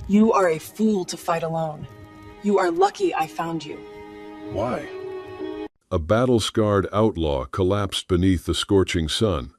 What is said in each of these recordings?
You are a fool to fight alone. You are lucky I found you. Why? A battle-scarred outlaw collapsed beneath the scorching sun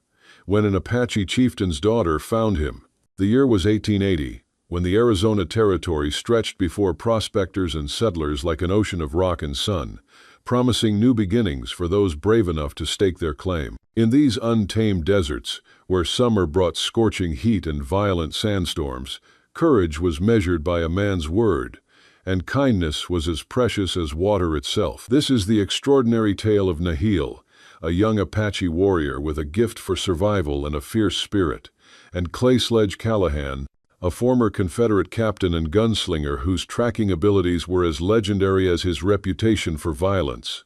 when an Apache chieftain's daughter found him. The year was 1880, when the Arizona Territory stretched before prospectors and settlers like an ocean of rock and sun, promising new beginnings for those brave enough to stake their claim. In these untamed deserts, where summer brought scorching heat and violent sandstorms, courage was measured by a man's word, and kindness was as precious as water itself. This is the extraordinary tale of Nahil, a young Apache warrior with a gift for survival and a fierce spirit, and Clay Sledge Callahan, a former Confederate captain and gunslinger whose tracking abilities were as legendary as his reputation for violence.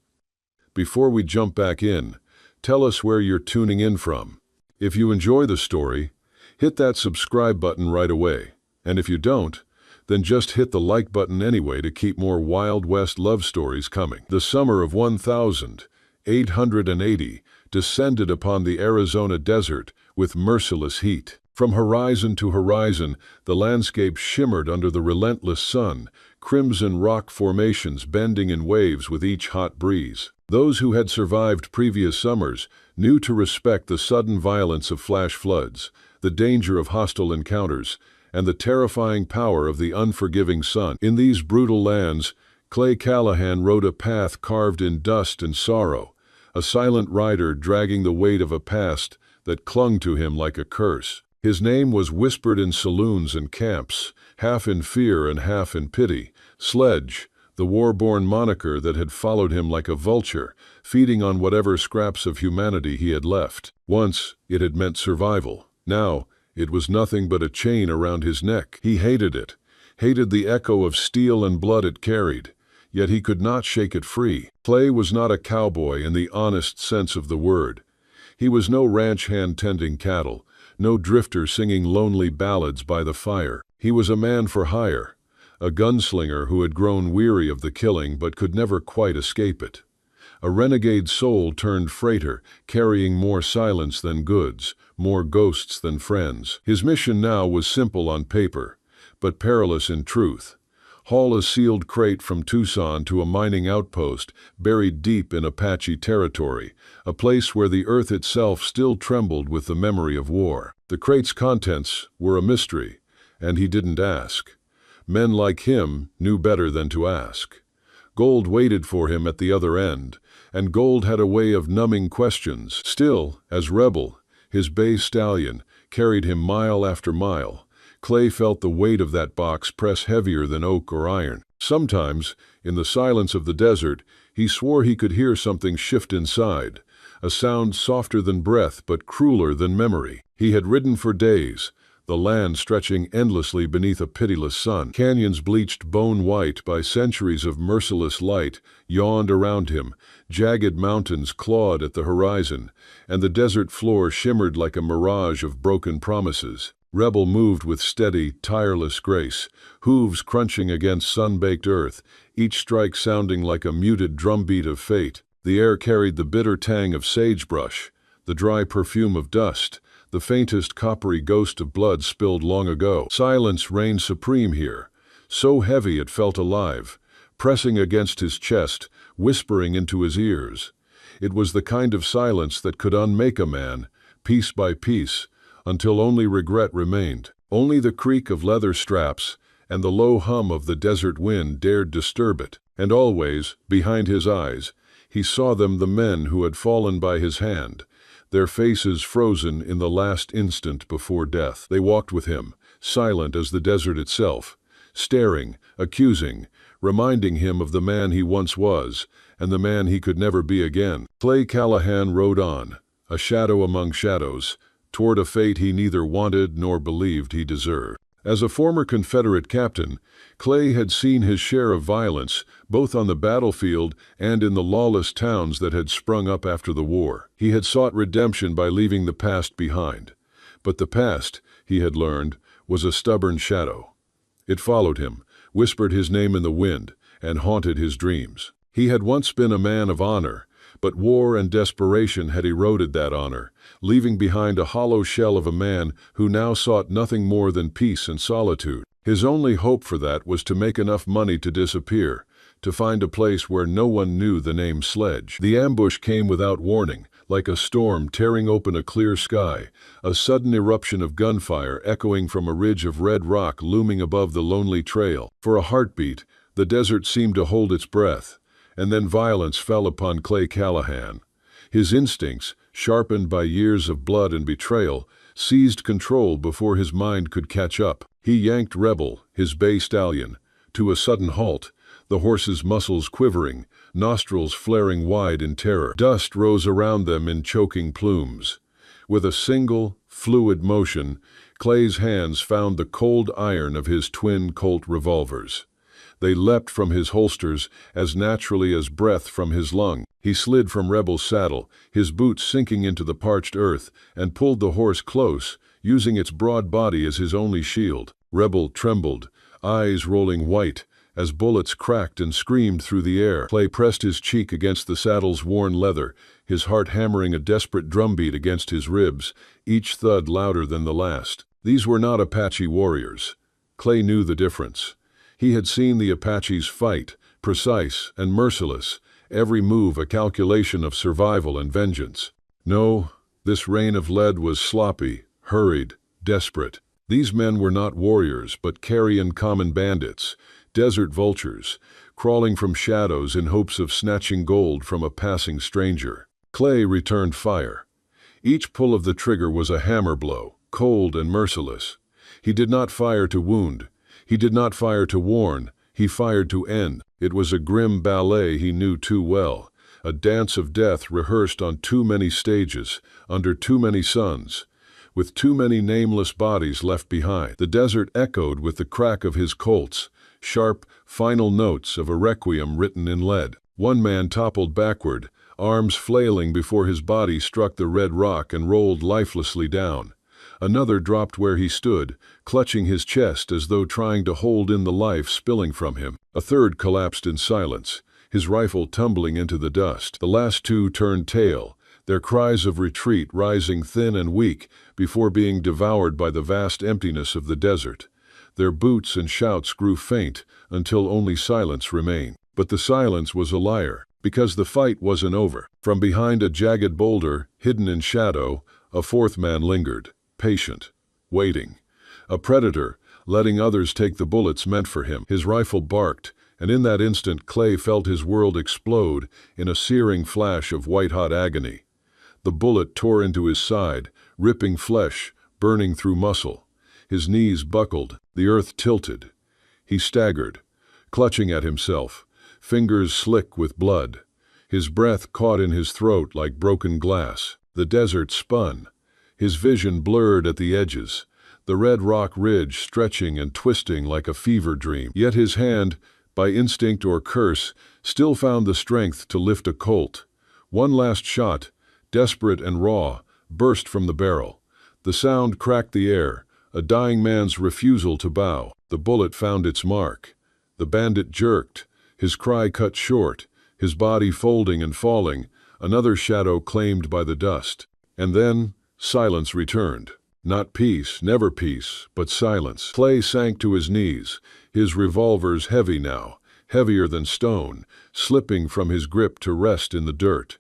Before we jump back in, tell us where you're tuning in from. If you enjoy the story, hit that subscribe button right away. And if you don't, then just hit the like button anyway to keep more Wild West love stories coming. The summer of 1880 descended upon the Arizona desert with merciless heat. From horizon to horizon, the landscape shimmered under the relentless sun, crimson rock formations bending in waves with each hot breeze. Those who had survived previous summers knew to respect the sudden violence of flash floods, the danger of hostile encounters, and the terrifying power of the unforgiving sun. In these brutal lands, Clay Callahan rode a path carved in dust and sorrow, a silent rider dragging the weight of a past that clung to him like a curse. His name was whispered in saloons and camps, half in fear and half in pity. Sledge, the war-born moniker that had followed him like a vulture, feeding on whatever scraps of humanity he had left. Once, it had meant survival. Now, it was nothing but a chain around his neck. He hated it, hated the echo of steel and blood it carried, yet he could not shake it free. Clay was not a cowboy in the honest sense of the word. He was no ranch hand tending cattle, no drifter singing lonely ballads by the fire. He was a man for hire, a gunslinger who had grown weary of the killing but could never quite escape it. A renegade soul turned freighter, carrying more silence than goods, more ghosts than friends. His mission now was simple on paper, but perilous in truth. Haul a sealed crate from Tucson to a mining outpost buried deep in Apache territory, a place where the earth itself still trembled with the memory of war. The crate's contents were a mystery, and he didn't ask. Men like him knew better than to ask. Gold waited for him at the other end, and gold had a way of numbing questions. Still, as rebel, his bay stallion carried him mile after mile. Clay felt the weight of that box press heavier than oak or iron. Sometimes, in the silence of the desert, he swore he could hear something shift inside, a sound softer than breath but crueler than memory. He had ridden for days, the land stretching endlessly beneath a pitiless sun. Canyons bleached bone-white by centuries of merciless light yawned around him, jagged mountains clawed at the horizon, and the desert floor shimmered like a mirage of broken promises. Rebel moved with steady, tireless grace, hooves crunching against sun-baked earth, each strike sounding like a muted drumbeat of fate. The air carried the bitter tang of sagebrush, the dry perfume of dust, the faintest coppery ghost of blood spilled long ago. Silence reigned supreme here, so heavy it felt alive, pressing against his chest, whispering into his ears. It was the kind of silence that could unmake a man, piece by piece, until only regret remained. Only the creak of leather straps and the low hum of the desert wind dared disturb it. And always, behind his eyes, he saw them, the men who had fallen by his hand, their faces frozen in the last instant before death. They walked with him, silent as the desert itself, staring, accusing, reminding him of the man he once was and the man he could never be again. Clay Callahan rode on, a shadow among shadows, toward a fate he neither wanted nor believed he deserved. As a former Confederate captain, Clay had seen his share of violence, both on the battlefield and in the lawless towns that had sprung up after the war. He had sought redemption by leaving the past behind. But the past, he had learned, was a stubborn shadow. It followed him, whispered his name in the wind, and haunted his dreams. He had once been a man of honor, but war and desperation had eroded that honor, leaving behind a hollow shell of a man who now sought nothing more than peace and solitude. His only hope for that was to make enough money to disappear, to find a place where no one knew the name Sledge. The ambush came without warning, like a storm tearing open a clear sky, a sudden eruption of gunfire echoing from a ridge of red rock looming above the lonely trail. For a heartbeat, the desert seemed to hold its breath, and then violence fell upon Clay Callahan. His instincts, sharpened by years of blood and betrayal, seized control before his mind could catch up. He yanked Rebel, his bay stallion, to a sudden halt, the horse's muscles quivering, nostrils flaring wide in terror. Dust rose around them in choking plumes. With a single, fluid motion, Clay's hands found the cold iron of his twin Colt revolvers. They leapt from his holsters as naturally as breath from his lung. He slid from Rebel's saddle, his boots sinking into the parched earth, and pulled the horse close, using its broad body as his only shield. Rebel trembled, eyes rolling white, as bullets cracked and screamed through the air. Clay pressed his cheek against the saddle's worn leather, his heart hammering a desperate drumbeat against his ribs, each thud louder than the last. These were not Apache warriors. Clay knew the difference. He had seen the Apaches fight, precise and merciless, every move a calculation of survival and vengeance. No, this rain of lead was sloppy, hurried, desperate. These men were not warriors, but carrion common bandits, desert vultures, crawling from shadows in hopes of snatching gold from a passing stranger. Clay returned fire. Each pull of the trigger was a hammer blow, cold and merciless. He did not fire to wound. He did not fire to warn. He fired to end. It was a grim ballet he knew too well, a dance of death rehearsed on too many stages, under too many suns, with too many nameless bodies left behind. The desert echoed with the crack of his Colts, sharp, final notes of a requiem written in lead. One man toppled backward, arms flailing before his body struck the red rock and rolled lifelessly down. Another dropped where he stood, clutching his chest as though trying to hold in the life spilling from him. A third collapsed in silence, his rifle tumbling into the dust. The last two turned tail, their cries of retreat rising thin and weak before being devoured by the vast emptiness of the desert. Their boots and shouts grew faint until only silence remained. But the silence was a liar, because the fight wasn't over. From behind a jagged boulder, hidden in shadow, a fourth man lingered, patient, waiting. A predator, letting others take the bullets meant for him. His rifle barked, and in that instant Clay felt his world explode in a searing flash of white-hot agony. The bullet tore into his side, ripping flesh, burning through muscle. His knees buckled, the earth tilted. He staggered, clutching at himself, fingers slick with blood. His breath caught in his throat like broken glass. The desert spun. His vision blurred at the edges, the red rock ridge stretching and twisting like a fever dream. Yet his hand, by instinct or curse, still found the strength to lift a Colt. One last shot, desperate and raw, burst from the barrel. The sound cracked the air, a dying man's refusal to bow. The bullet found its mark. The bandit jerked, his cry cut short, his body folding and falling, another shadow claimed by the dust. And then silence returned. Not peace, never peace, but silence. Clay sank to his knees, his revolvers heavy now, heavier than stone, slipping from his grip to rest in the dirt.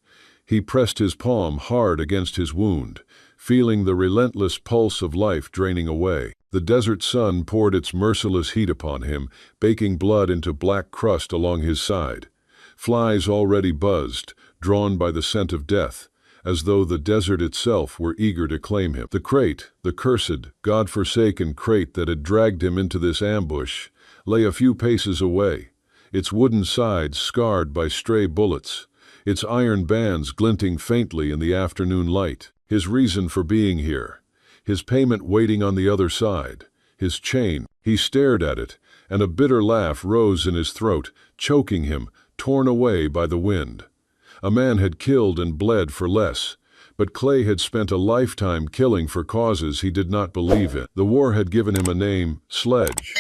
He pressed his palm hard against his wound, feeling the relentless pulse of life draining away. The desert sun poured its merciless heat upon him, baking blood into black crust along his side. Flies already buzzed, drawn by the scent of death, as though the desert itself were eager to claim him. The crate, the cursed, God-forsaken crate that had dragged him into this ambush, lay a few paces away, its wooden sides scarred by stray bullets, its iron bands glinting faintly in the afternoon light. His reason for being here, his payment waiting on the other side, his chain. He stared at it, and a bitter laugh rose in his throat, choking him, torn away by the wind. A man had killed and bled for less, but Clay had spent a lifetime killing for causes he did not believe in. The war had given him a name, Sledge.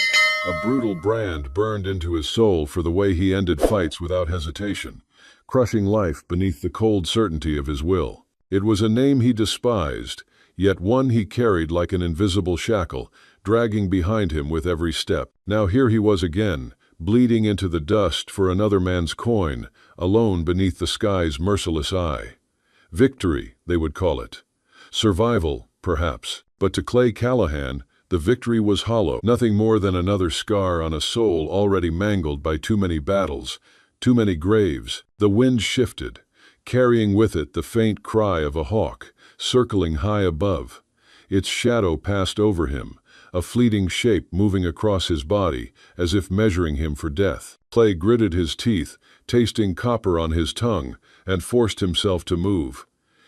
A brutal brand burned into his soul for the way he ended fights without hesitation, crushing life beneath the cold certainty of his will. It was a name he despised, yet one he carried like an invisible shackle, dragging behind him with every step. Now here he was again, bleeding into the dust for another man's coin, alone beneath the sky's merciless eye. Victory, they would call it. Survival, perhaps. But to Clay Callahan, the victory was hollow, nothing more than another scar on a soul already mangled by too many battles, too many graves. The wind shifted, carrying with it the faint cry of a hawk, circling high above. Its shadow passed over him, a fleeting shape moving across his body, as if measuring him for death. Clay gritted his teeth, tasting copper on his tongue, and forced himself to move.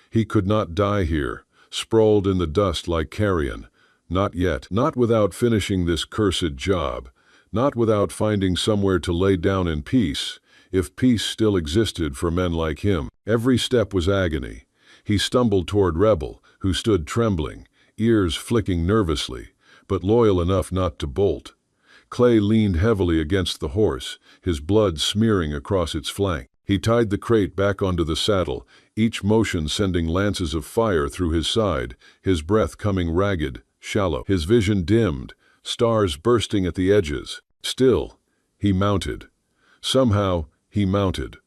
He could not die here, sprawled in the dust like carrion. Not yet. Not without finishing this cursed job. Not without finding somewhere to lay down in peace, if peace still existed for men like him. Every step was agony. He stumbled toward Rebel, who stood trembling, ears flicking nervously, but loyal enough not to bolt. Clay leaned heavily against the horse, his blood smearing across its flank. He tied the crate back onto the saddle, each motion sending lances of fire through his side, his breath coming ragged, shallow. His vision dimmed, stars bursting at the edges. Still, he mounted. Somehow, he mounted.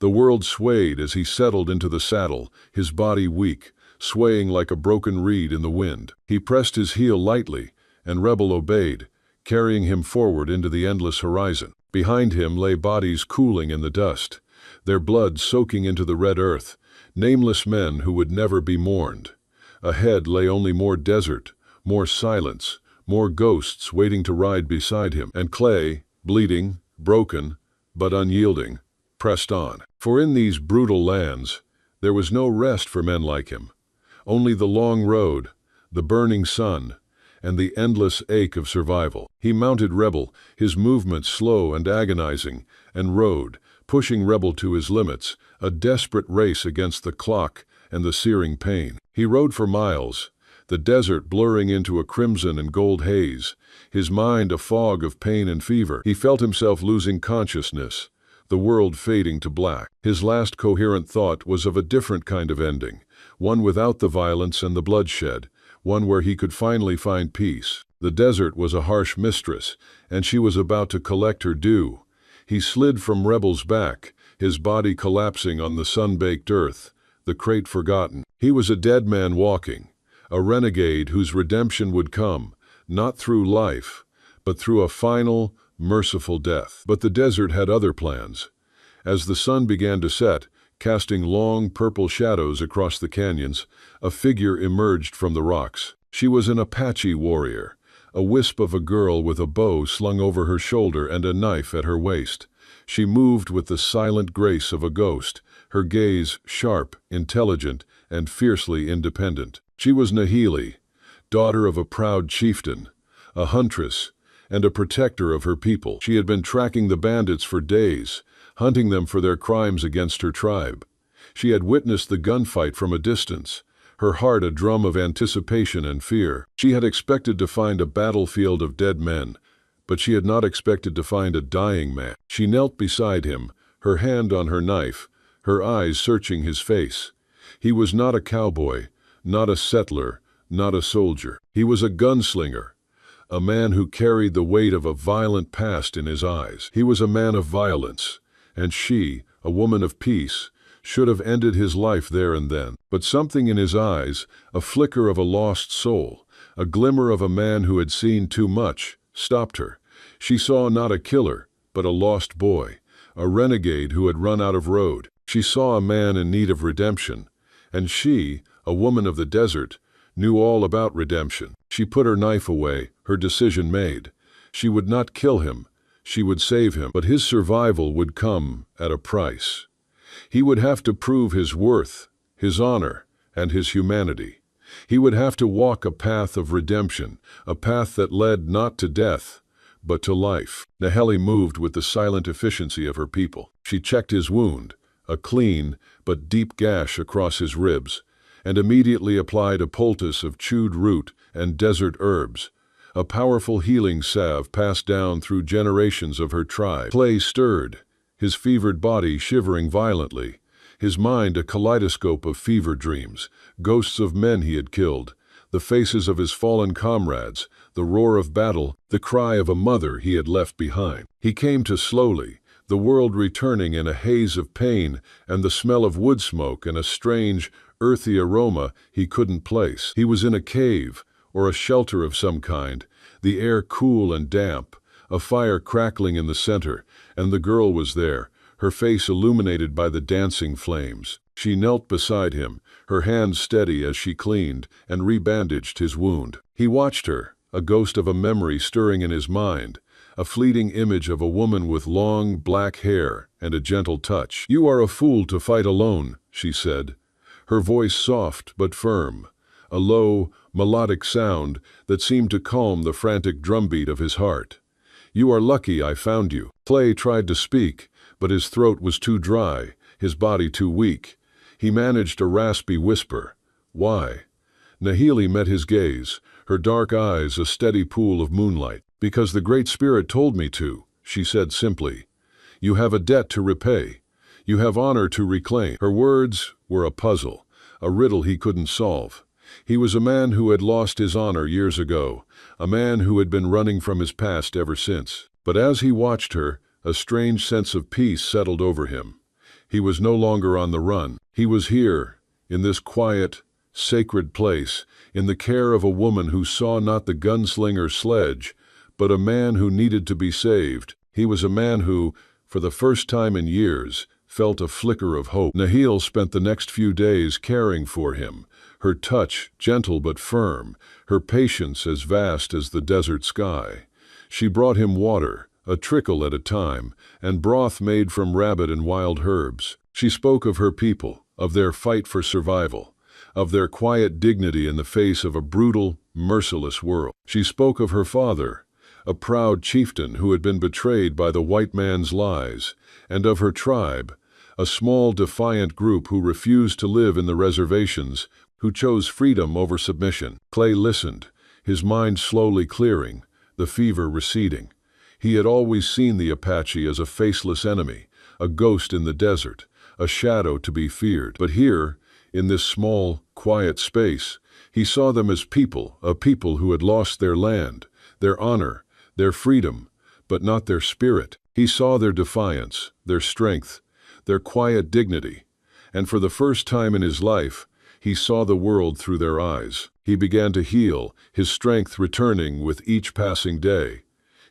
The world swayed as he settled into the saddle, his body weak, swaying like a broken reed in the wind. He pressed his heel lightly, and Rebel obeyed, carrying him forward into the endless horizon. Behind him lay bodies cooling in the dust, their blood soaking into the red earth, nameless men who would never be mourned. Ahead lay only more desert, more silence, more ghosts waiting to ride beside him. And Clay, bleeding, broken, but unyielding, pressed on. For in these brutal lands, there was no rest for men like him. Only the long road, the burning sun, and the endless ache of survival. He mounted Rebel, his movements slow and agonizing, and rode, pushing Rebel to his limits, a desperate race against the clock and the searing pain. He rode for miles, the desert blurring into a crimson and gold haze, his mind a fog of pain and fever. He felt himself losing consciousness, the world fading to black. His last coherent thought was of a different kind of ending, one without the violence and the bloodshed, one where he could finally find peace. The desert was a harsh mistress, and she was about to collect her due. He slid from Rebel's back, his body collapsing on the sun-baked earth, the crate forgotten. He was a dead man walking, a renegade whose redemption would come, not through life, but through a final, merciful death. But the desert had other plans. As the sun began to set, casting long purple shadows across the canyons, a figure emerged from the rocks. She was an Apache warrior, a wisp of a girl with a bow slung over her shoulder and a knife at her waist. She moved with the silent grace of a ghost, her gaze sharp, intelligent, and fiercely independent. She was Nahili, daughter of a proud chieftain, a huntress, and a protector of her people. She had been tracking the bandits for days, hunting them for their crimes against her tribe. She had witnessed the gunfight from a distance, her heart a drum of anticipation and fear. She had expected to find a battlefield of dead men, but she had not expected to find a dying man. She knelt beside him, her hand on her knife, her eyes searching his face. He was not a cowboy, not a settler, not a soldier. He was a gunslinger, a man who carried the weight of a violent past in his eyes. He was a man of violence, and she, a woman of peace, should have ended his life there and then. But something in his eyes, a flicker of a lost soul, a glimmer of a man who had seen too much, stopped her. She saw not a killer, but a lost boy, a renegade who had run out of road. She saw a man in need of redemption, and she, a woman of the desert, knew all about redemption. She put her knife away, her decision made. She would not kill him, she would save him, but his survival would come at a price. He would have to prove his worth, his honor, and his humanity. He would have to walk a path of redemption, a path that led not to death, but to life. Nahili moved with the silent efficiency of her people. She checked his wound, a clean but deep gash across his ribs, and immediately applied a poultice of chewed root and desert herbs, a powerful healing salve passed down through generations of her tribe. Clay stirred, his fevered body shivering violently, his mind a kaleidoscope of fever dreams, ghosts of men he had killed, the faces of his fallen comrades, the roar of battle, the cry of a mother he had left behind. He came to slowly, the world returning in a haze of pain and the smell of wood smoke and a strange, earthy aroma he couldn't place. He was in a cave, or a shelter of some kind, the air cool and damp, a fire crackling in the center, and the girl was there, her face illuminated by the dancing flames. She knelt beside him, her hands steady as she cleaned and rebandaged his wound. He watched her, a ghost of a memory stirring in his mind, a fleeting image of a woman with long, black hair and a gentle touch. "You are a fool to fight alone," she said, her voice soft but firm, a low, melodic sound that seemed to calm the frantic drumbeat of his heart. "You are lucky I found you." Clay tried to speak, but his throat was too dry, his body too weak. He managed a raspy whisper. "Why?" Nahili met his gaze, her dark eyes a steady pool of moonlight. "Because the Great Spirit told me to," she said simply. "You have a debt to repay. You have honor to reclaim." Her words were a puzzle, a riddle he couldn't solve. He was a man who had lost his honor years ago, a man who had been running from his past ever since. But as he watched her, a strange sense of peace settled over him. He was no longer on the run. He was here, in this quiet, sacred place, in the care of a woman who saw not the gunslinger's sledge, but a man who needed to be saved. He was a man who, for the first time in years, felt a flicker of hope. Nahil spent the next few days caring for him, her touch gentle but firm, her patience as vast as the desert sky. She brought him water, a trickle at a time, and broth made from rabbit and wild herbs. She spoke of her people, of their fight for survival, of their quiet dignity in the face of a brutal, merciless world. She spoke of her father, a proud chieftain who had been betrayed by the white man's lies, and of her tribe, a small, defiant group who refused to live in the reservations, who chose freedom over submission. Clay listened, his mind slowly clearing, the fever receding. He had always seen the Apache as a faceless enemy, a ghost in the desert, a shadow to be feared. But here, in this small, quiet space, he saw them as people, a people who had lost their land, their honor, their freedom, but not their spirit. He saw their defiance, their strength, their quiet dignity, and for the first time in his life, he saw the world through their eyes. He began to heal, his strength returning with each passing day.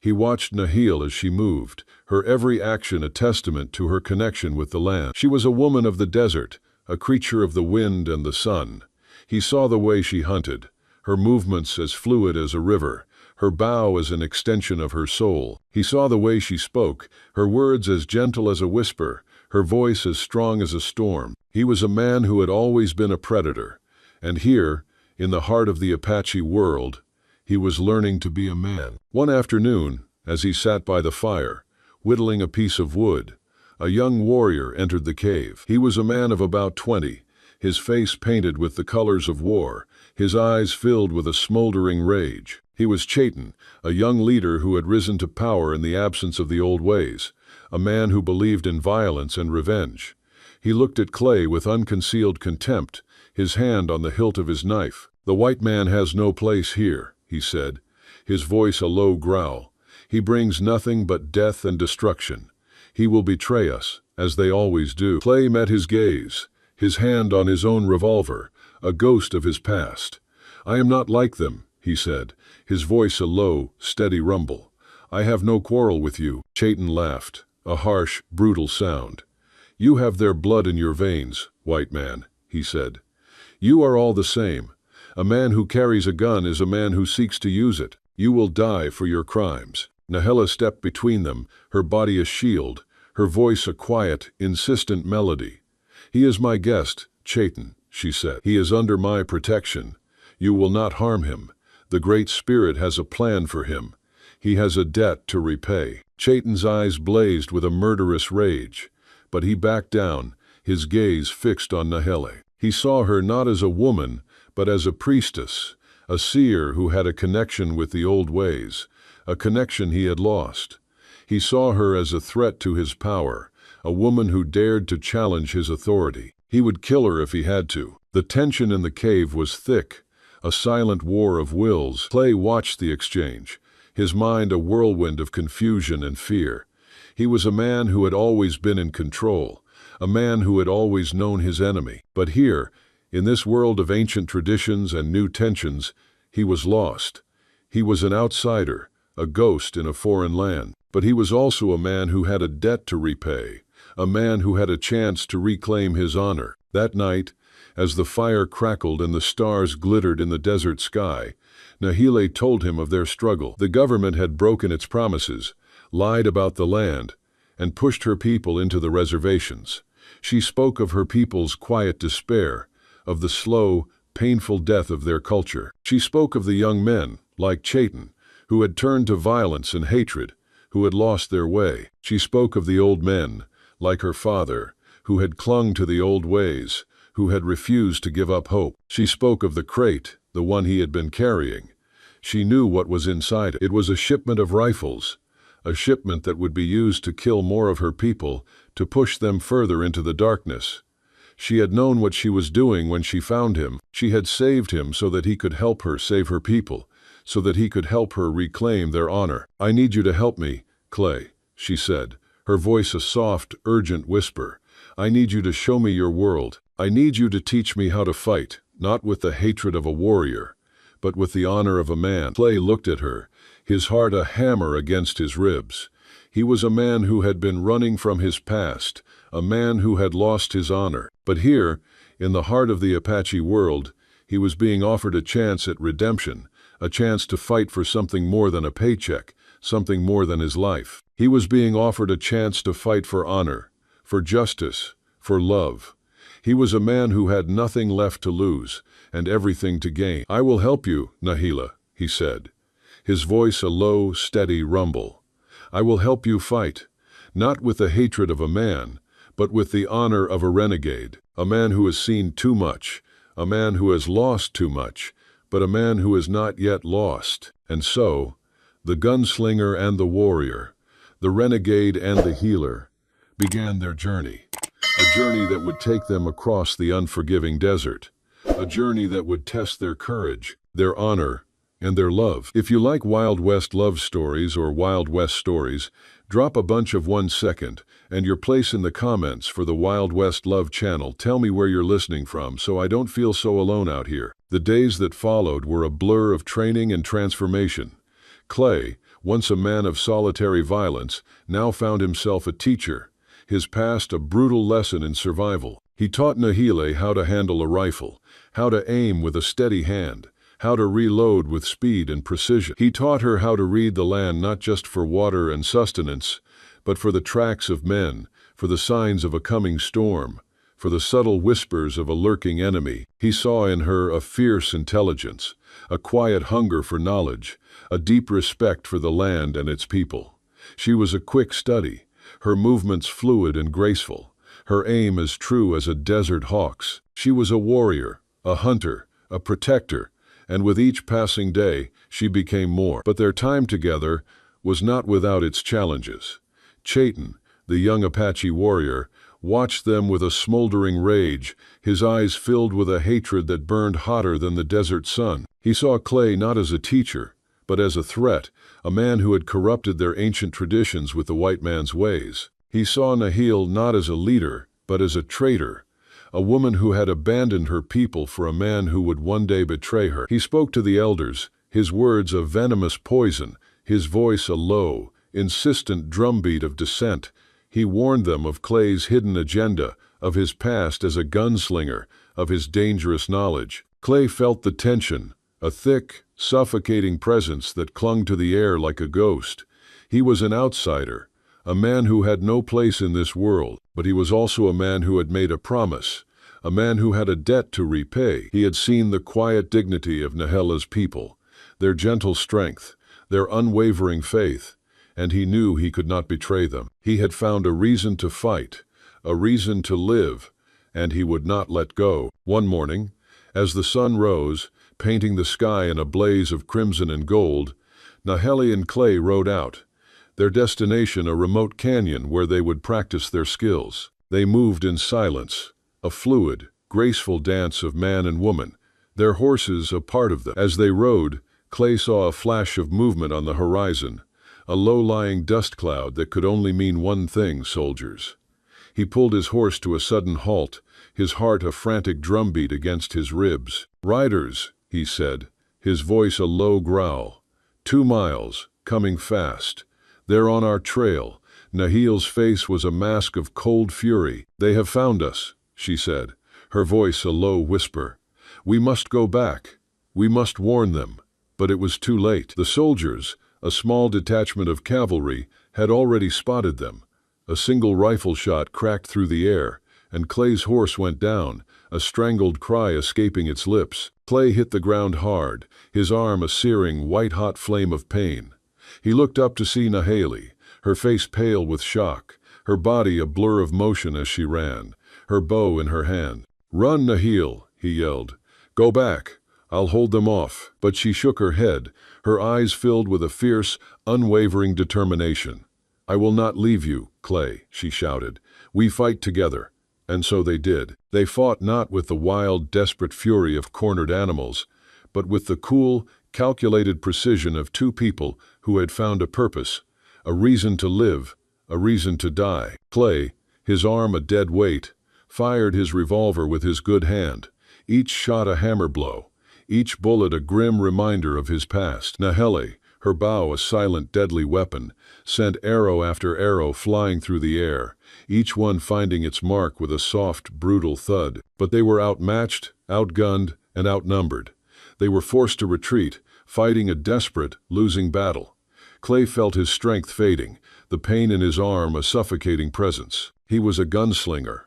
He watched Nahil as she moved, her every action a testament to her connection with the land. She was a woman of the desert, a creature of the wind and the sun. He saw the way she hunted, her movements as fluid as a river, her bow as an extension of her soul. He saw the way she spoke, her words as gentle as a whisper, her voice as strong as a storm. He was a man who had always been a predator, and here, in the heart of the Apache world, he was learning to be a man. One afternoon, as he sat by the fire, whittling a piece of wood, a young warrior entered the cave. He was a man of about 20, his face painted with the colors of war, his eyes filled with a smoldering rage. He was Chaitin, a young leader who had risen to power in the absence of the old ways, a man who believed in violence and revenge. He looked at Clay with unconcealed contempt, his hand on the hilt of his knife. "The white man has no place here," he said, his voice a low growl. "He brings nothing but death and destruction. He will betray us, as they always do." Clay met his gaze, his hand on his own revolver, a ghost of his past. "I am not like them," he said, his voice a low, steady rumble. "I have no quarrel with you." Chaitin laughed, a harsh, brutal sound. "You have their blood in your veins, white man," he said. "You are all the same. A man who carries a gun is a man who seeks to use it. You will die for your crimes." Nahila stepped between them, her body a shield, her voice a quiet, insistent melody. "He is my guest, Chaitin," she said. "He is under my protection. You will not harm him. The Great Spirit has a plan for him. He has a debt to repay." Chaitin's eyes blazed with a murderous rage, but he backed down, his gaze fixed on Nahile. He saw her not as a woman, but as a priestess, a seer who had a connection with the old ways, a connection he had lost. He saw her as a threat to his power, a woman who dared to challenge his authority. He would kill her if he had to. The tension in the cave was thick, a silent war of wills. Clay watched the exchange, his mind a whirlwind of confusion and fear. He was a man who had always been in control, a man who had always known his enemy. But here, in this world of ancient traditions and new tensions, he was lost. He was an outsider, a ghost in a foreign land. But he was also a man who had a debt to repay, a man who had a chance to reclaim his honor. That night, as the fire crackled and the stars glittered in the desert sky, Nahile told him of their struggle. The government had broken its promises, lied about the land, and pushed her people into the reservations. She spoke of her people's quiet despair, of the slow, painful death of their culture. She spoke of the young men, like Chaitin, who had turned to violence and hatred, who had lost their way. She spoke of the old men, like her father, who had clung to the old ways, who had refused to give up hope. She spoke of the crate, the one he had been carrying. She knew what was inside it. It was a shipment of rifles, a shipment that would be used to kill more of her people, to push them further into the darkness. She had known what she was doing when she found him. She had saved him so that he could help her save her people, so that he could help her reclaim their honor. "I need you to help me, Clay," she said, her voice a soft, urgent whisper. "I need you to show me your world. I need you to teach me how to fight, not with the hatred of a warrior, but with the honor of a man." Clay looked at her, his heart a hammer against his ribs. He was a man who had been running from his past, a man who had lost his honor. But here, in the heart of the Apache world, he was being offered a chance at redemption, a chance to fight for something more than a paycheck, something more than his life. He was being offered a chance to fight for honor, for justice, for love. He was a man who had nothing left to lose and everything to gain. "I will help you, Nahile," he said, his voice a low, steady rumble. "I will help you fight, not with the hatred of a man, but with the honor of a renegade, a man who has seen too much, a man who has lost too much, but a man who is not yet lost." And so, the gunslinger and the warrior, the renegade and the healer, began their journey. A journey that would take them across the unforgiving desert. A journey that would test their courage, their honor, and their love. If you like Wild West love stories or Wild West stories, drop a bunch of 1 second and your place in the comments for the Wild West Love channel. Tell me where you're listening from so I don't feel so alone out here. The days that followed were a blur of training and transformation. Clay, once a man of solitary violence, now found himself a teacher, his past a brutal lesson in survival. He taught Nahile how to handle a rifle, how to aim with a steady hand, how to reload with speed and precision. He taught her how to read the land not just for water and sustenance, but for the tracks of men, for the signs of a coming storm, for the subtle whispers of a lurking enemy. He saw in her a fierce intelligence, a quiet hunger for knowledge, a deep respect for the land and its people. She was a quick study, her movements fluid and graceful, her aim as true as a desert hawk's. She was a warrior, a hunter, a protector, and with each passing day she became more. But their time together was not without its challenges. Chaitin, the young Apache warrior, watched them with a smoldering rage, his eyes filled with a hatred that burned hotter than the desert sun. He saw Clay not as a teacher, but as a threat, a man who had corrupted their ancient traditions with the white man's ways. He saw Nahile not as a leader, but as a traitor, a woman who had abandoned her people for a man who would one day betray her. He spoke to the elders, his words a venomous poison, his voice a low, insistent drumbeat of dissent. He warned them of Clay's hidden agenda, of his past as a gunslinger, of his dangerous knowledge. Clay felt the tension, a thick, suffocating presence that clung to the air like a ghost. He was an outsider, a man who had no place in this world, but he was also a man who had made a promise, a man who had a debt to repay. He had seen the quiet dignity of Nahile's people, their gentle strength, their unwavering faith, and he knew he could not betray them. He had found a reason to fight, a reason to live, and he would not let go. One morning, as the sun rose, painting the sky in a blaze of crimson and gold, Nahile and Clay rode out, their destination a remote canyon where they would practice their skills. They moved in silence, a fluid, graceful dance of man and woman, their horses a part of them. As they rode, Clay saw a flash of movement on the horizon, a low-lying dust cloud that could only mean one thing: soldiers. He pulled his horse to a sudden halt, his heart a frantic drumbeat against his ribs. "Riders," he said, his voice a low growl. 2 miles, coming fast. They're on our trail." Nahil's face was a mask of cold fury. "They have found us," she said, her voice a low whisper. "We must go back. We must warn them." But it was too late. The soldiers, a small detachment of cavalry, had already spotted them. A single rifle shot cracked through the air, and Clay's horse went down, a strangled cry escaping its lips. Clay hit the ground hard, his arm a searing, white-hot flame of pain. He looked up to see Nahili, her face pale with shock, her body a blur of motion as she ran, her bow in her hand. "Run, Nahil," he yelled. "Go back. I'll hold them off." But she shook her head, her eyes filled with a fierce, unwavering determination. "I will not leave you, Clay," she shouted. "We fight together." And so they did. They fought not with the wild, desperate fury of cornered animals, but with the cool, calculated precision of two people who had found a purpose, a reason to live, a reason to die. Clay, his arm a dead weight, fired his revolver with his good hand, each shot a hammer blow, each bullet a grim reminder of his past. Nahili, her bow a silent, deadly weapon, sent arrow after arrow flying through the air, each one finding its mark with a soft, brutal thud. But they were outmatched, outgunned, and outnumbered. They were forced to retreat, fighting a desperate, losing battle. Clay felt his strength fading, the pain in his arm a suffocating presence. He was a gunslinger,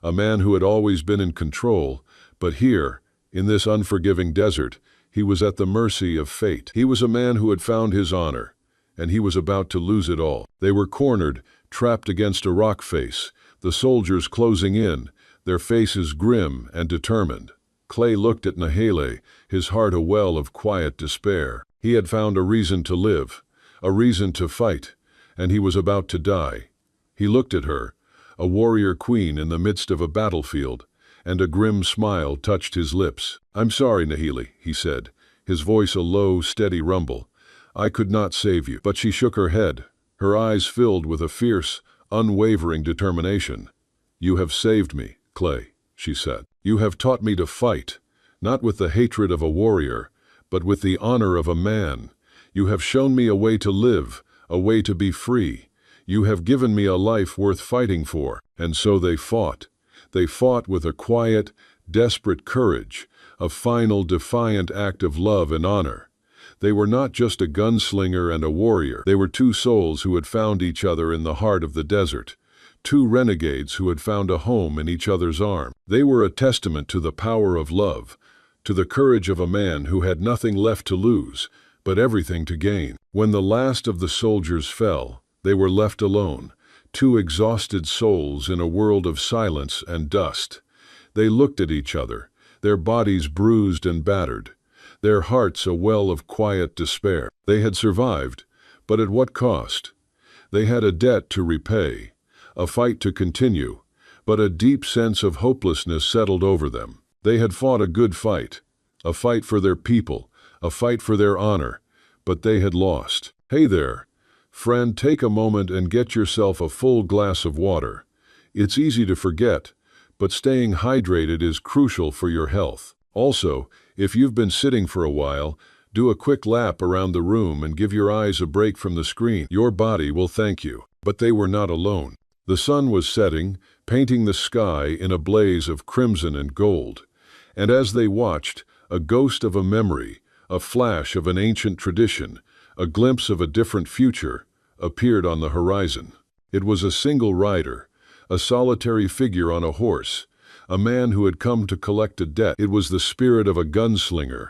a man who had always been in control, but here, in this unforgiving desert, he was at the mercy of fate. He was a man who had found his honor, and he was about to lose it all. They were cornered, trapped against a rock face, the soldiers closing in, their faces grim and determined. Clay looked at Nahili, his heart a well of quiet despair. He had found a reason to live, a reason to fight, and he was about to die. He looked at her, a warrior queen in the midst of a battlefield, and a grim smile touched his lips. "I'm sorry, Nahili," he said, his voice a low, steady rumble. "I could not save you." But she shook her head, her eyes filled with a fierce, unwavering determination. "You have saved me, Clay," she said. "You have taught me to fight, not with the hatred of a warrior, but with the honor of a man. You have shown me a way to live, a way to be free. You have given me a life worth fighting for." And so they fought. They fought with a quiet, desperate courage, a final, defiant act of love and honor. They were not just a gunslinger and a warrior. They were two souls who had found each other in the heart of the desert, two renegades who had found a home in each other's arms. They were a testament to the power of love, to the courage of a man who had nothing left to lose, but everything to gain. When the last of the soldiers fell, they were left alone, two exhausted souls in a world of silence and dust. They looked at each other, their bodies bruised and battered, their hearts a well of quiet despair. They had survived, but at what cost? They had a debt to repay, a fight to continue, but a deep sense of hopelessness settled over them. They had fought a good fight, a fight for their people, a fight for their honor, but they had lost. "Hey there, friend, take a moment and get yourself a full glass of water. It's easy to forget, but staying hydrated is crucial for your health. Also, if you've been sitting for a while, do a quick lap around the room and give your eyes a break from the screen. Your body will thank you." But they were not alone. The sun was setting, painting the sky in a blaze of crimson and gold. And as they watched, a ghost of a memory, a flash of an ancient tradition, a glimpse of a different future, appeared on the horizon. It was a single rider, a solitary figure on a horse, a man who had come to collect a debt. It was the spirit of a gunslinger,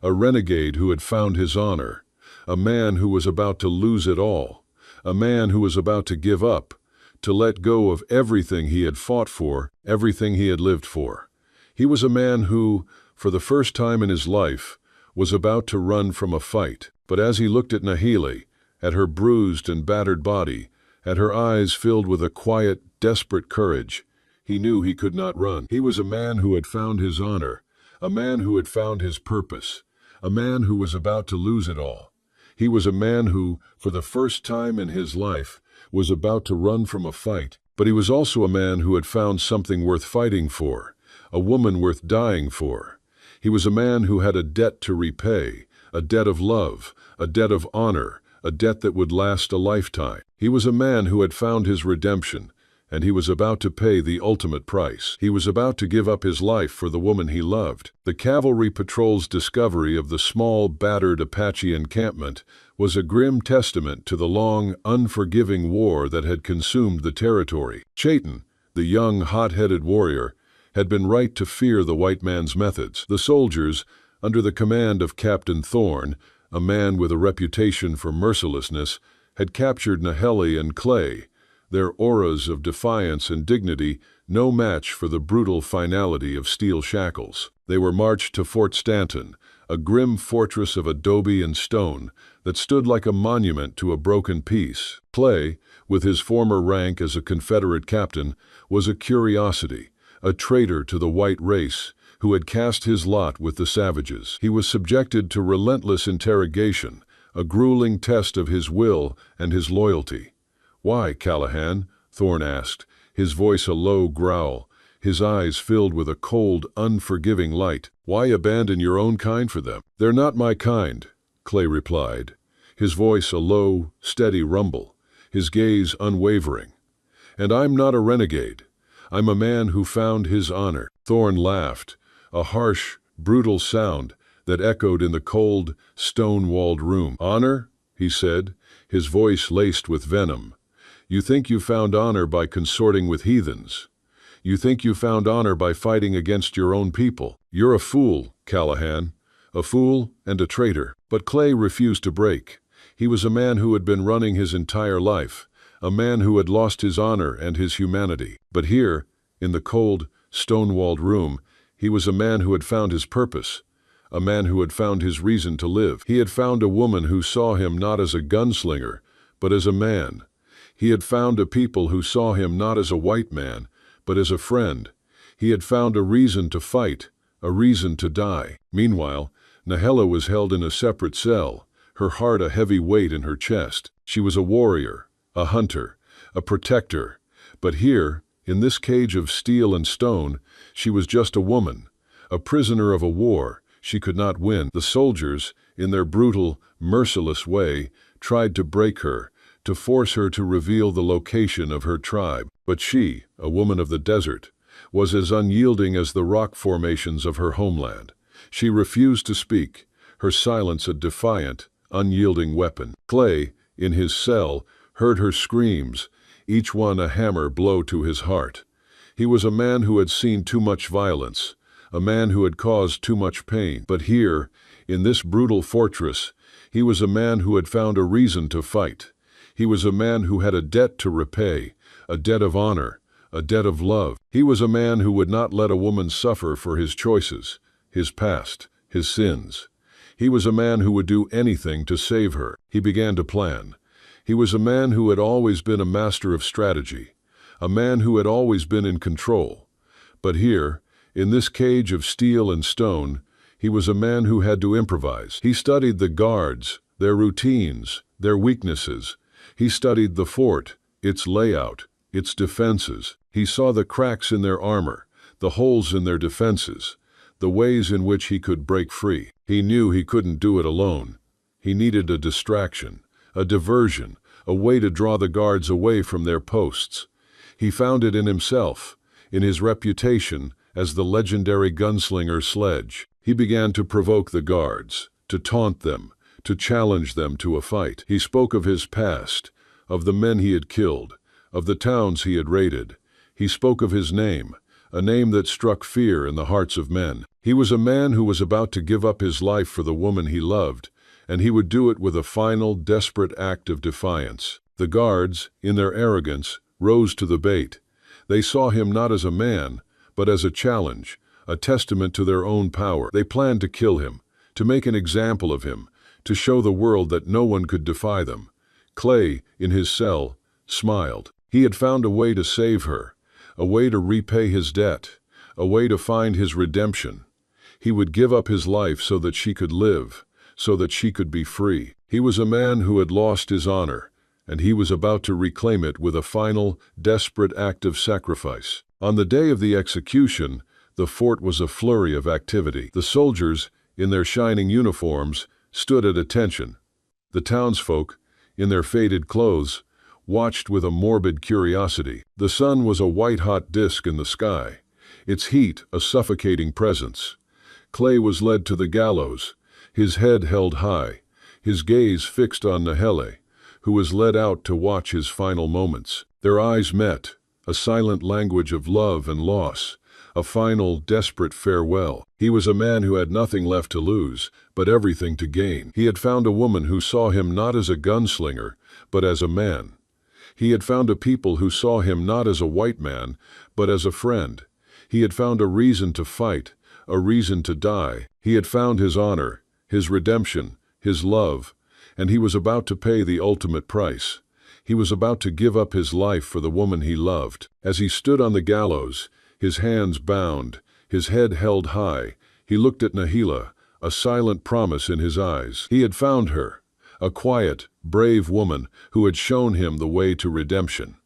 a renegade who had found his honor, a man who was about to lose it all, a man who was about to give up, to let go of everything he had fought for, everything he had lived for. He was a man who, for the first time in his life, was about to run from a fight. But as he looked at Nahili, at her bruised and battered body, at her eyes filled with a quiet, desperate courage, he knew he could not run. He was a man who had found his honor, a man who had found his purpose, a man who was about to lose it all. He was a man who, for the first time in his life, was about to run from a fight, but he was also a man who had found something worth fighting for, a woman worth dying for. He was a man who had a debt to repay, a debt of love, a debt of honor, a debt that would last a lifetime. He was a man who had found his redemption, and he was about to pay the ultimate price. He was about to give up his life for the woman he loved. The cavalry patrol's discovery of the small, battered Apache encampment was a grim testament to the long, unforgiving war that had consumed the territory. Chayton, the young, hot-headed warrior, had been right to fear the white man's methods. The soldiers, under the command of Captain Thorne, a man with a reputation for mercilessness, had captured Naheli and Clay, their auras of defiance and dignity no match for the brutal finality of steel shackles. They were marched to Fort Stanton, a grim fortress of adobe and stone that stood like a monument to a broken peace. Clay, with his former rank as a Confederate captain, was a curiosity, a traitor to the white race, who had cast his lot with the savages. He was subjected to relentless interrogation, a grueling test of his will and his loyalty. "Why, Callahan?" Thorne asked, his voice a low growl, his eyes filled with a cold, unforgiving light. "Why abandon your own kind for them?" "They're not my kind," Clay replied, his voice a low, steady rumble, his gaze unwavering. "And I'm not a renegade. I'm a man who found his honor." Thorne laughed, a harsh, brutal sound that echoed in the cold, stone-walled room. "Honor?" he said, his voice laced with venom. "You think you found honor by consorting with heathens. You think you found honor by fighting against your own people. You're a fool, Callahan, a fool and a traitor." But Clay refused to break. He was a man who had been running his entire life, a man who had lost his honor and his humanity. But here, in the cold, stone-walled room, he was a man who had found his purpose, a man who had found his reason to live. He had found a woman who saw him not as a gunslinger, but as a man. He had found a people who saw him not as a white man, but as a friend. He had found a reason to fight, a reason to die. Meanwhile, Nahela was held in a separate cell, her heart a heavy weight in her chest. She was a warrior, a hunter, a protector. But here, in this cage of steel and stone, she was just a woman, a prisoner of a war she could not win. The soldiers, in their brutal, merciless way, tried to break her, to force her to reveal the location of her tribe. But she, a woman of the desert, was as unyielding as the rock formations of her homeland. She refused to speak, her silence a defiant, unyielding weapon. Clay, in his cell, heard her screams, each one a hammer blow to his heart. He was a man who had seen too much violence, a man who had caused too much pain. But here, in this brutal fortress, he was a man who had found a reason to fight. He was a man who had a debt to repay, a debt of honor, a debt of love. He was a man who would not let a woman suffer for his choices, his past, his sins. He was a man who would do anything to save her. He began to plan. He was a man who had always been a master of strategy, a man who had always been in control. But here, in this cage of steel and stone, he was a man who had to improvise. He studied the guards, their routines, their weaknesses. He studied the fort, its layout, its defenses. He saw the cracks in their armor, the holes in their defenses, the ways in which he could break free. He knew he couldn't do it alone. He needed a distraction, a diversion, a way to draw the guards away from their posts. He found it in himself, in his reputation as the legendary gunslinger Sledge. He began to provoke the guards, to taunt them, to challenge them to a fight. He spoke of his past, of the men he had killed, of the towns he had raided. He spoke of his name, a name that struck fear in the hearts of men. He was a man who was about to give up his life for the woman he loved, and he would do it with a final, desperate act of defiance. The guards, in their arrogance, rose to the bait. They saw him not as a man, but as a challenge, a testament to their own power. They planned to kill him, to make an example of him, to show the world that no one could defy them. Clay, in his cell, smiled. He had found a way to save her, a way to repay his debt, a way to find his redemption. He would give up his life so that she could live, so that she could be free. He was a man who had lost his honor, and he was about to reclaim it with a final, desperate act of sacrifice. On the day of the execution, the fort was a flurry of activity. The soldiers, in their shining uniforms, stood at attention. The townsfolk, in their faded clothes, watched with a morbid curiosity. The sun was a white-hot disk in the sky, its heat a suffocating presence. Clay was led to the gallows, his head held high, his gaze fixed on Nahele, who was led out to watch his final moments. Their eyes met, a silent language of love and loss, a final, desperate farewell. He was a man who had nothing left to lose, but everything to gain. He had found a woman who saw him not as a gunslinger, but as a man. He had found a people who saw him not as a white man, but as a friend. He had found a reason to fight, a reason to die. He had found his honor, his redemption, his love, and he was about to pay the ultimate price. He was about to give up his life for the woman he loved. As he stood on the gallows, his hands bound, his head held high, he looked at Nahele, a silent promise in his eyes. He had found her, a quiet, brave woman who had shown him the way to redemption.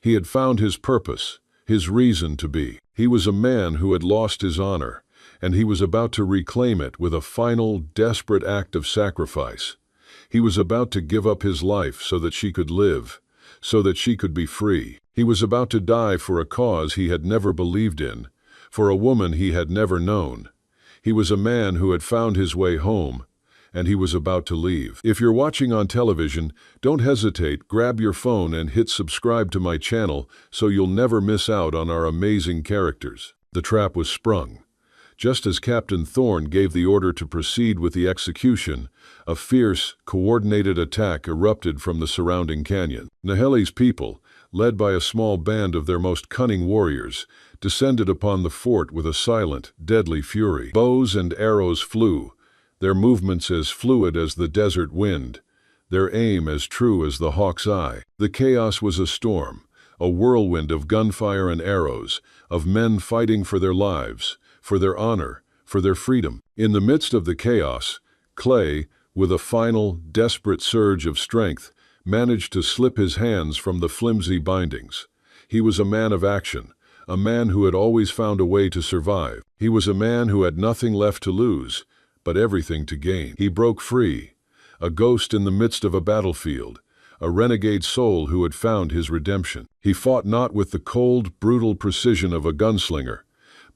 He had found his purpose, his reason to be. He was a man who had lost his honor, and he was about to reclaim it with a final, desperate act of sacrifice. He was about to give up his life so that she could live, so that she could be free. He was about to die for a cause he had never believed in, for a woman he had never known. He was a man who had found his way home, and he was about to leave. If you're watching on television, don't hesitate, grab your phone and hit subscribe to my channel so you'll never miss out on our amazing characters. The trap was sprung. Just as Captain Thorne gave the order to proceed with the execution, a fierce, coordinated attack erupted from the surrounding canyon. Nahele's people, led by a small band of their most cunning warriors, descended upon the fort with a silent, deadly fury. Bows and arrows flew, their movements as fluid as the desert wind, their aim as true as the hawk's eye. The chaos was a storm, a whirlwind of gunfire and arrows, of men fighting for their lives, for their honor, for their freedom. In the midst of the chaos, Clay, with a final, desperate surge of strength, managed to slip his hands from the flimsy bindings. He was a man of action, a man who had always found a way to survive. He was a man who had nothing left to lose, but everything to gain. He broke free, a ghost in the midst of a battlefield, a renegade soul who had found his redemption. He fought not with the cold, brutal precision of a gunslinger,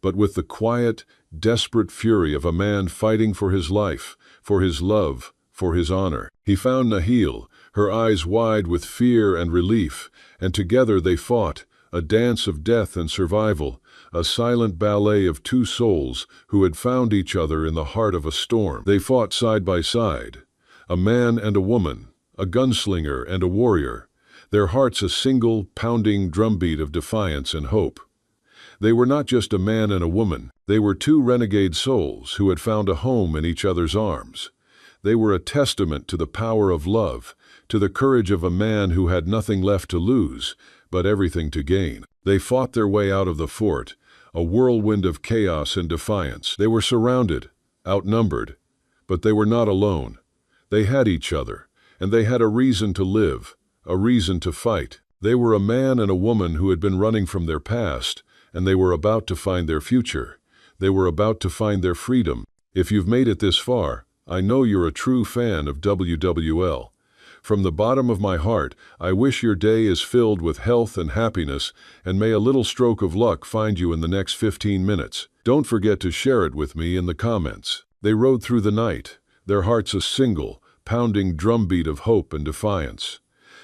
but with the quiet, desperate fury of a man fighting for his life, for his love, for his honor. He found Nahele, her eyes wide with fear and relief, and together they fought, a dance of death and survival, a silent ballet of two souls who had found each other in the heart of a storm. They fought side by side, a man and a woman, a gunslinger and a warrior, their hearts a single, pounding drumbeat of defiance and hope. They were not just a man and a woman, they were two renegade souls who had found a home in each other's arms. They were a testament to the power of love, to the courage of a man who had nothing left to lose, but everything to gain. They fought their way out of the fort, a whirlwind of chaos and defiance. They were surrounded, outnumbered, but they were not alone. They had each other, and they had a reason to live, a reason to fight. They were a man and a woman who had been running from their past, and they were about to find their future. They were about to find their freedom. If you've made it this far, I know you're a true fan of WWL. From the bottom of my heart, I wish your day is filled with health and happiness, and may a little stroke of luck find you in the next 15 minutes. Don't forget to share it with me in the comments. They rode through the night, their hearts a single, pounding drumbeat of hope and defiance.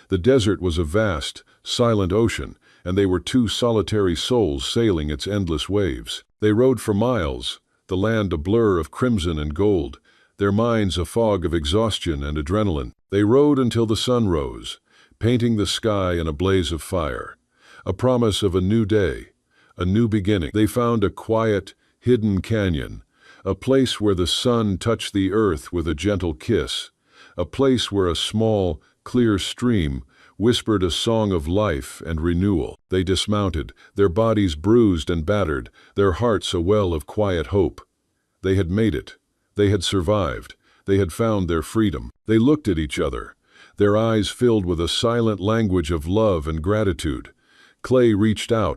The desert was a vast, silent ocean, and they were two solitary souls sailing its endless waves. They rode for miles, the land a blur of crimson and gold, their minds a fog of exhaustion and adrenaline. They rode until the sun rose, painting the sky in a blaze of fire, a promise of a new day, a new beginning. They found a quiet, hidden canyon, a place where the sun touched the earth with a gentle kiss, a place where a small, clear stream whispered a song of life and renewal. They dismounted, their bodies bruised and battered, their hearts a well of quiet hope. They had made it. They had survived. They had found their freedom. They looked at each other, their eyes filled with a silent language of love and gratitude. Clay reached out,